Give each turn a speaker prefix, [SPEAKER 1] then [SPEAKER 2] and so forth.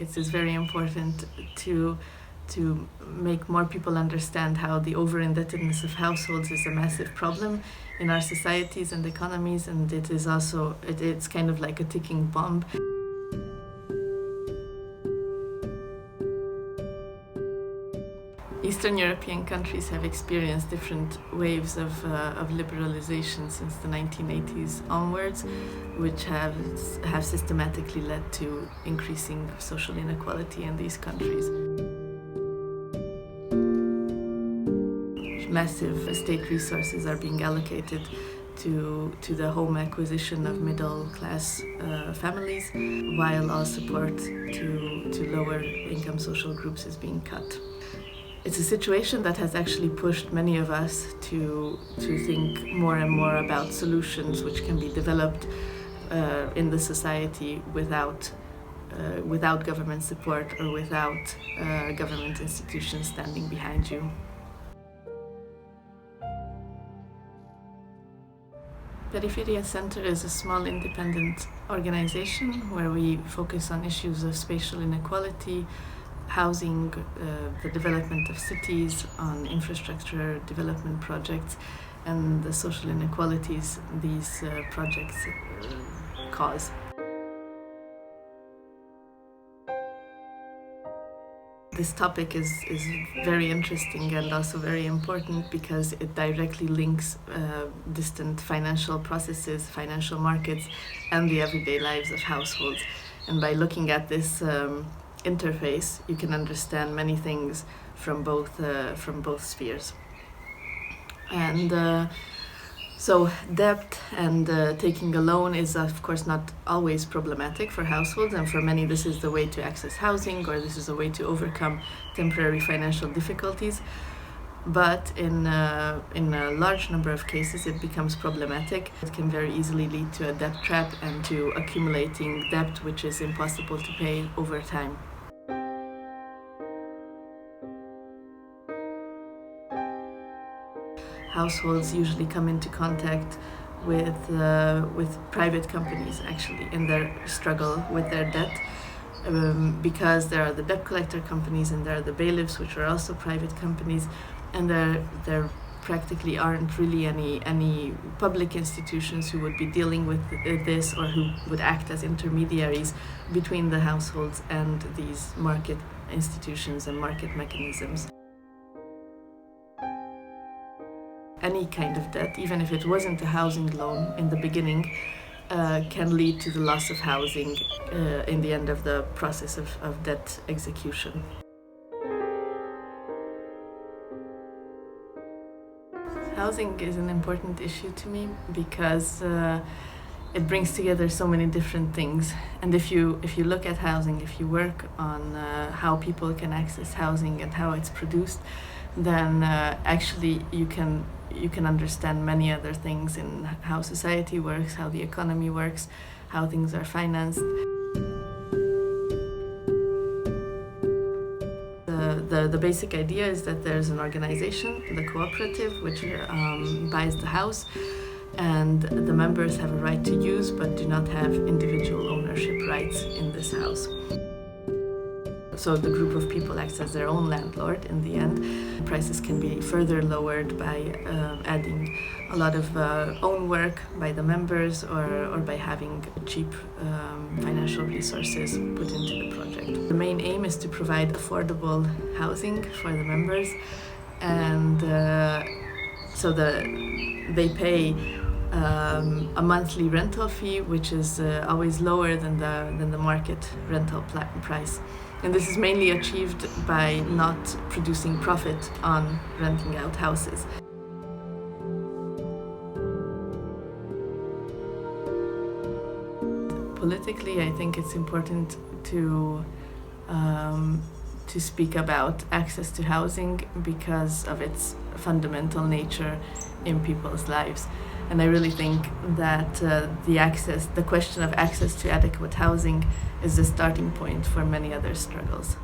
[SPEAKER 1] It is very important to make more people understand how the over-indebtedness of households is a massive problem in our societies and economies, and it is also it's kind of like a ticking bomb. Eastern European countries have experienced different waves of liberalization since the 1980s onwards, which have systematically led to increasing social inequality in these countries. Massive state resources are being allocated to the home acquisition of middle-class families, while all support to lower income social groups is being cut. It's a situation that has actually pushed many of us to think more and more about solutions which can be developed in the society without government support or without government institutions standing behind you. Periferia Center is a small independent organization where we focus on issues of spatial inequality, housing, the development of cities, on infrastructure development projects, and the social inequalities these projects cause. This topic is very interesting and also very important because it directly links distant financial processes, financial markets, and the everyday lives of households. And by looking at this interface, you can understand many things from both spheres. And so debt and taking a loan is of course not always problematic for households, and for many this is the way to access housing, or this is a way to overcome temporary financial difficulties. But in a large number of cases it becomes problematic. It can very easily lead to a debt trap and to accumulating debt which is impossible to pay over time. Households usually come into contact with private companies actually in their struggle with their debt, because there are the debt collector companies and there are the bailiffs, which are also private companies, and there practically aren't really any public institutions who would be dealing with this or who would act as intermediaries between the households and these market institutions and market mechanisms. Any kind of debt, even if it wasn't a housing loan in the beginning, can lead to the loss of housing in the end of the process of debt execution. Housing is an important issue to me because it brings together so many different things. And if you look at housing, if you work on how people can access housing and how it's produced, then actually you can understand many other things in how society works, how the economy works, how things are financed. The basic idea is that there's an organization, the cooperative, which buys the house, and the members have a right to use but do not have individual ownership rights in this house. So the group of people acts as their own landlord in the end. Prices can be further lowered by adding a lot of own work by the members or by having cheap financial resources put into the project. The main aim is to provide affordable housing for the members, and so they pay a monthly rental fee, which is always lower than the market rental price. And this is mainly achieved by not producing profit on renting out houses. Politically, I think it's important to speak about access to housing because of its fundamental nature in people's lives. And I really think that the question of access to adequate housing is the starting point for many other struggles.